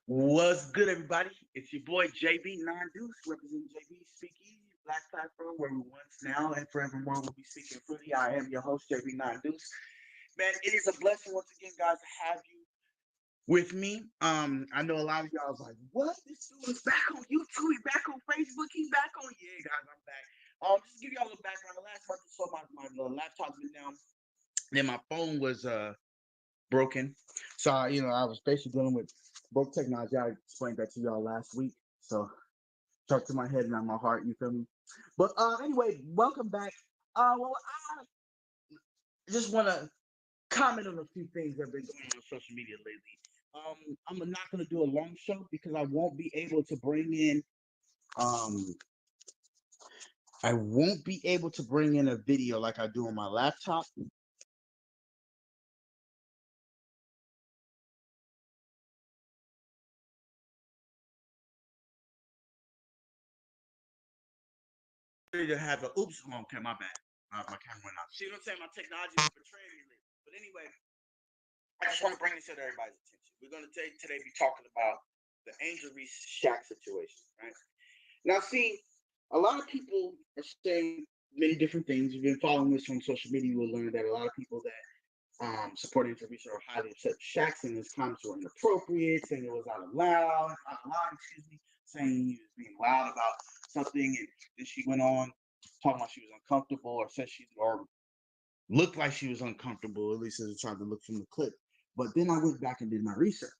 What's good, everybody? It's your boy JB Nine Deuce, representing JB Speakeasy, Black Platform, where we once now and forevermore will be speaking freely. I am your host, JB Nine Deuce. Man, it is a blessing once again, guys, to have you with me. I know a lot of y'all was like, "What? This dude is back on YouTube. He's back on Facebook. He's back on." Yeah, guys, I'm back. Just to give y'all a little background. The last month or so, my laptop's been down. Then my phone was broken. So I was basically dealing with broke technology. I explained that to y'all last week. So talk to my head, not my heart. You feel me? But anyway, welcome back. Well, I just want to comment on a few things that have been going on social media lately. I'm not gonna do a long show because I won't be able to bring in. Um, I won't be able to bring in a video like I do on my laptop. To have a oops, oh, okay, my bad. My camera went off. See what I'm saying? My technology is betraying me lately. But anyway, I just want to bring this to everybody's attention. We're going to today be talking about the Angel Reese Shaq situation, right? Now, see, a lot of people are saying many different things. If you've been following this on social media, you will learn that a lot of people that support Angel Reese are highly upset with Shaq, saying his comments were inappropriate, saying it was out of line, excuse me, saying he was being loud about something, and then she went on talking about she was uncomfortable, or said she or looked like she was uncomfortable, at least as I tried to look from the clip. But then I went back and did my research,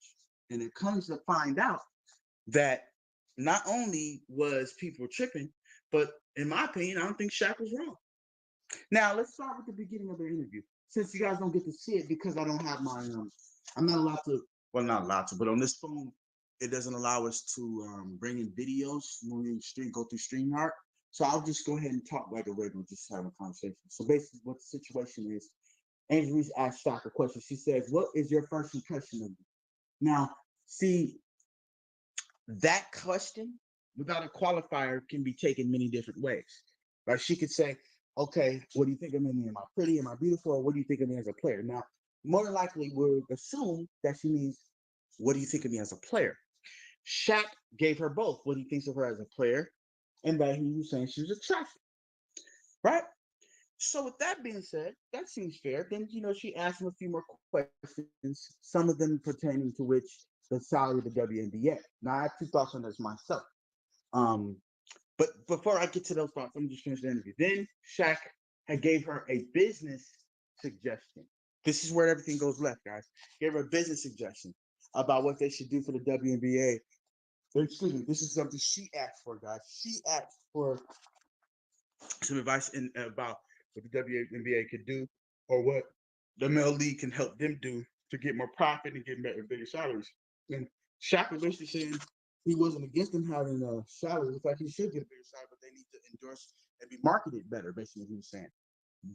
and it comes to find out that not only was people tripping, but in my opinion, I don't think Shaq was wrong. Now let's start with the beginning of the interview. Since you guys don't get to see it because I don't have my, I'm not allowed to. Well, not allowed to, but on this phone, it doesn't allow us to bring in videos when we go through StreamYard. So I'll just go ahead and talk like a regular, just have a conversation. So basically, what the situation is, Angel Reese asked Shaq a question. She says, "What is your first impression of me?" Now, see, that question without a qualifier can be taken many different ways. Right? She could say, "Okay, what do you think of me? Am I pretty? Am I beautiful? Or what do you think of me as a player?" Now, more than likely, we'll assume that she means, "What do you think of me as a player?" Shaq gave her both what he thinks of her as a player, and that he was saying she was attractive, right? So with that being said, that seems fair. Then she asked him a few more questions, some of them pertaining to which the salary of the WNBA. Now I have two thoughts on this myself. Um, but before I get to those thoughts, let me just finish the interview. Then Shaq had gave her a business suggestion. This is where everything goes left, guys. Gave her a business suggestion about what they should do for the WNBA. Excuse me, this is something she asked for, guys. She asked for some advice about what the WNBA could do or what the male league can help them do to get more profit and get better, bigger salaries. And Shaq was basically saying he wasn't against them having a salary. In fact, he should get a bigger salary, but they need to endorse and be marketed better, basically what he was saying.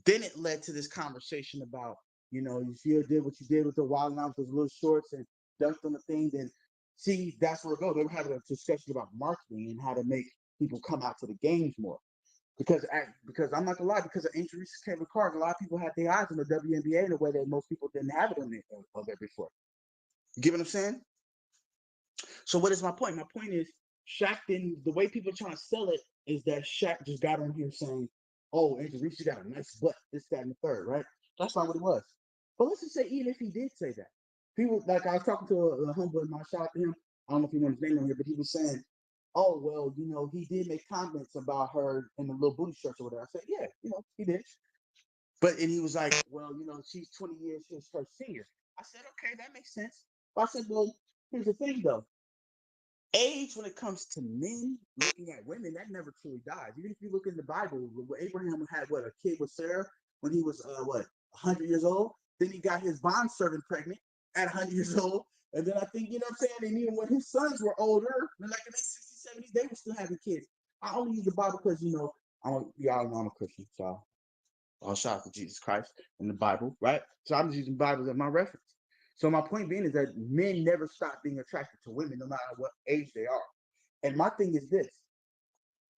Then it led to this conversation about, if you did what you did with the Wild Out, those little shorts and dunked on the thing, then see, that's where it goes. They were having a discussion about marketing and how to make people come out to the games more. Because I'm not gonna lie, because of injuries to Kevin Clark, a lot of people had their eyes on the WNBA in a way that most people didn't have it on there before. You get what I'm saying? So what is my point? My point is Shaq didn't. The way people are trying to sell it is that Shaq just got on here saying, "Oh, Angel Reese, you got a nice butt, this, that, and the third, right?" That's not what it was. But let's just say, even if he did say that, people like I was talking to a homeboy of mine, shout out to him. I don't know if he knows his name on here, but he was saying, "Oh, well, he did make comments about her in the little booty shorts or whatever." I said, "Yeah, he did." And he was like, "Well, she's 20 years his her senior." I said, "Okay, that makes sense." But I said, "Well, here's the thing, though. Age, when it comes to men looking at women, that never truly dies. Even if you look in the Bible, Abraham had a kid with Sarah when he was 100 years old. Then he got his bondservant pregnant at 100 years old. And then I think, you know what I'm saying? And even when his sons were older, like in the 60s, 70s, they were still having kids. I only use the Bible because, y'all know I'm a Christian. So I'll shout out to Jesus Christ in the Bible, right? So I'm just using Bible as my reference. So my point being is that men never stop being attracted to women, no matter what age they are. And my thing is this: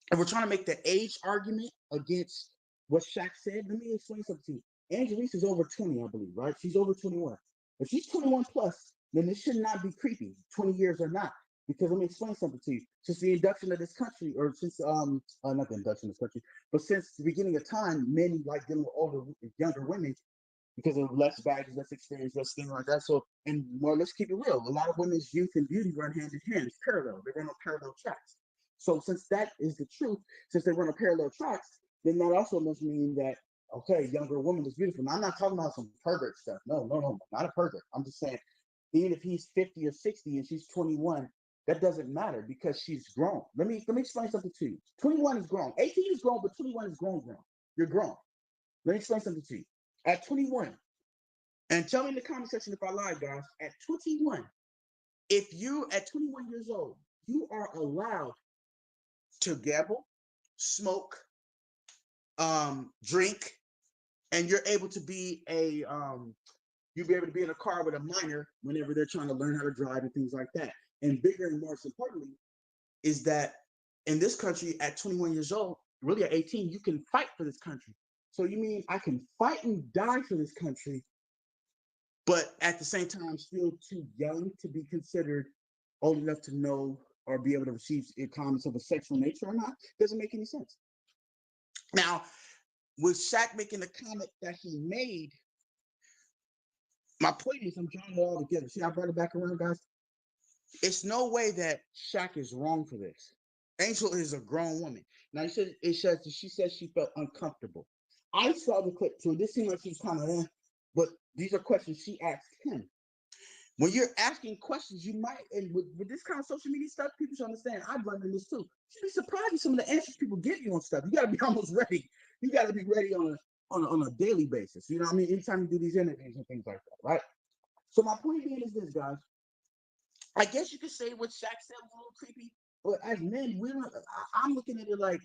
if we're trying to make the age argument against what Shaq said, let me explain something to you. Angel Reese is over 20, I believe, right? She's over 21. If she's 21 plus, then this should not be creepy, 20 years or not. Because let me explain something to you. Since the induction of this country, or since not the induction of this country, but since the beginning of time, men like dealing with older, younger women because of less baggage, less experience, less things like that. So, and more, let's keep it real. A lot of women's youth and beauty run hand in hand. It's parallel. They run on parallel tracks. So, since that is the truth, since they run on parallel tracks, then that also must mean that okay, younger woman is beautiful. Now, I'm not talking about some pervert stuff. No, no, no, not a pervert. I'm just saying, even if he's 50 or 60 and she's 21, that doesn't matter because she's grown. Let me explain something to you. 21 is grown. 18 is grown, but 21 is grown. You're grown. Let me explain something to you. At 21, and tell me in the comment section if I lied, guys. At 21, if you at 21 years old, you are allowed to gamble, smoke, drink, and you're able to be you'll be able to be in a car with a minor whenever they're trying to learn how to drive and things like that. And bigger and more importantly, is that in this country at 21 years old, really at 18, you can fight for this country. So you mean I can fight and die for this country, but at the same time, still too young to be considered old enough to know or be able to receive comments of a sexual nature or not? Doesn't make any sense. Now, with Shaq making the comment that he made, my point is I'm drawing it all together. See, I brought it back around, guys. It's no way that Shaq is wrong for this. Angel is a grown woman. Now, she said she felt uncomfortable. I saw the clip too. This seemed like she's kind of, but these are questions she asked him. When you're asking questions, you might, and with this kind of social media stuff, people should understand. I've run into this too. You'd be surprised at some of the answers people give you on stuff. You got to be almost ready. You got to be ready on a daily basis. You know what I mean? Anytime you do these interviews and things like that, right? So my point being is this, guys. I guess you could say what Shaq said was a little creepy, but as men, I'm looking at it like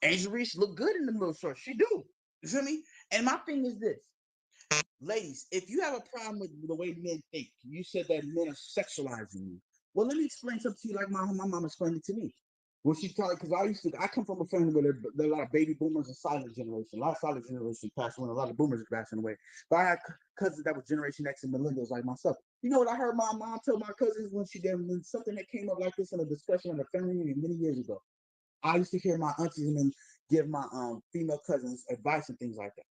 Angel Reese look good in the little shorts. She do. You feel me? And my thing is this. Ladies, if you have a problem with the way men think, you said that men are sexualizing you. Well, let me explain something to you like my mom explained it to me. When she taught, because I come from a family where there are a lot of baby boomers and silent generation. A lot of silent generation passed away, a lot of boomers are passing away. But I had cousins that were Generation X and millennials like myself. You know what I heard my mom tell my cousins when something that came up like this in a discussion at a family reunion many years ago. I used to hear my aunties and them give my female cousins advice and things like that.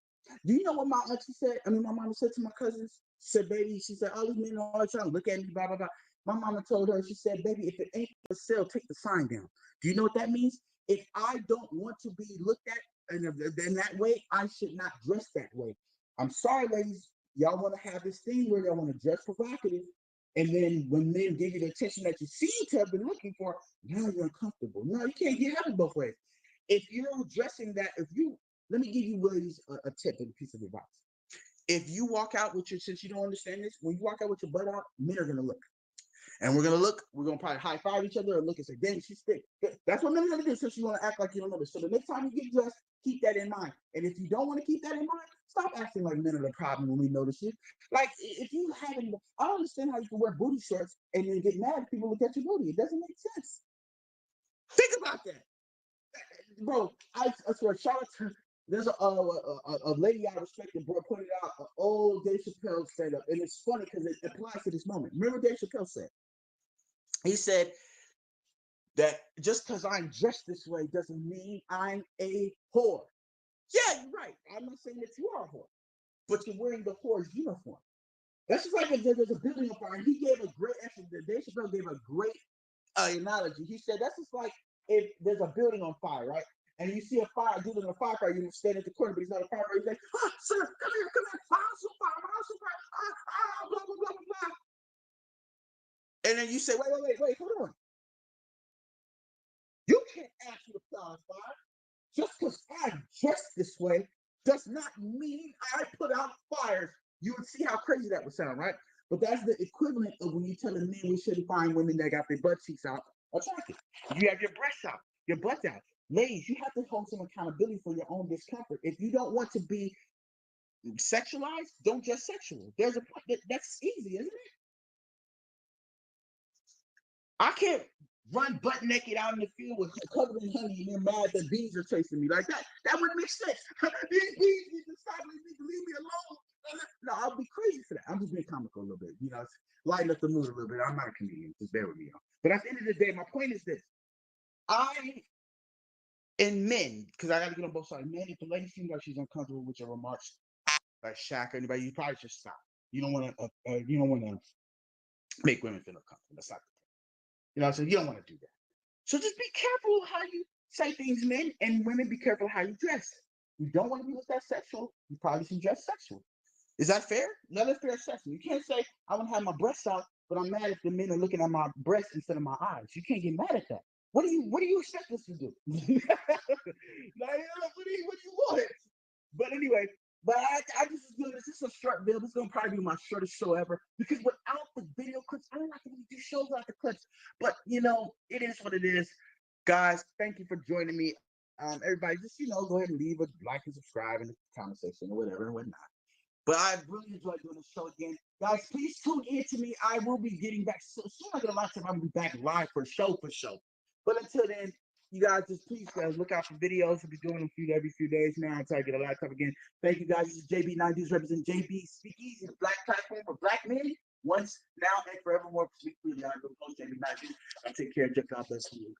Do you know what my auntie said? I mean, my mama said to my cousins, she said, baby, she said, all these men are always trying to look at me, blah, blah, blah. My mama told her, she said, baby, if it ain't for sale, take the sign down. Do you know what that means? If I don't want to be looked at in that way, I should not dress that way. I'm sorry, ladies. Y'all want to have this thing where y'all want to dress provocative. And then when men give you the attention that you seem to have been looking for, now you're uncomfortable. No, you can't have it both ways. If you're dressing that, let me give you ladies a tip and a piece of advice. If you walk out with since you don't understand this, when you walk out with your butt out, men are gonna look. And we're gonna probably high five each other and look and say, dang, she's thick. That's what men are gonna do since you want to act like you don't know this. So the next time you get dressed, keep that in mind. And if you don't want to keep that in mind, stop acting like men are the problem when we notice it. Like if you haven't, I don't understand how you can wear booty shorts and then get mad if people look at your booty. It doesn't make sense. Think about that. Bro, I swear, shout out to there's a lady I respect and bro pointed out an old Dave Chappelle stand up, and it's funny because it applies to this moment. Remember Dave Chappelle said? He said that just because I'm dressed this way doesn't mean I'm a whore. Yeah, you're right. I'm not saying that you are a whore, but you're wearing the whore's uniform. That's just like there's a building on fire. And he gave a great answer. Dave Chappelle gave a great analogy. He said that's just like if there's a building on fire, right? And you see a fire, dude in a firefighter, you stand at the corner, but he's not a firefighter. He's like, sir, come here. My house on fire, blah, blah, blah, blah, blah. And then you say, wait, hold on. You can't ask me to put out a fire. Just because I dress this way does not mean I put out fires. You would see how crazy that would sound, right? But that's the equivalent of when you tell a men we shouldn't find women that got their butt cheeks out attractive. You have your breasts out, your butt out. Ladies, you have to hold some accountability for your own discomfort. If you don't want to be sexualized, don't dress sexual. There's a point that's easy, isn't it? I can't run butt naked out in the field with covered in honey and they're mad that bees are chasing me like that. That wouldn't make sense. These bees need to stop. Leave me alone. No, I'll be crazy for that. I'm just being comical a little bit, lighten up the mood a little bit. I'm not a comedian, just bear with me, y'all. But at the end of the day, my point is this: I and men, because I got to get on both sides. Men, if the lady seems like she's uncomfortable with your remarks, like Shaq or anybody, you probably just stop. You don't want to make women feel uncomfortable. That's not the point. So you don't want to do that. So just be careful how you say things, men and women. Be careful how you dress. You don't want to be with that sexual. You probably should dress sexual. Is that fair? Another fair assessment. You can't say I want to have my breasts out, but I'm mad if the men are looking at my breasts instead of my eyes. You can't get mad at that. What do you expect us to do? Like, what do you want? But anyway, I just feel this is a short video. This is gonna probably be my shortest show ever because without the video clips, I don't like to really do shows without the clips. But it is what it is. Guys, thank you for joining me. Everybody, just go ahead and leave a like and subscribe in the comment section or whatever and whatnot. But I really enjoyed doing the show again. Guys, please tune in to me. I will be getting back soon. As soon as I get a lot of time, I'm going to be back live for show. But until then, you guys just please look out for videos. We'll be doing them every few days now until I get a laptop again. Thank you guys. This is JB90s representing JB Speakeasy, the black platform for black men. Once, now, and forevermore. Speak freely. I'm the host, JB90s. I take care of you. God bless you.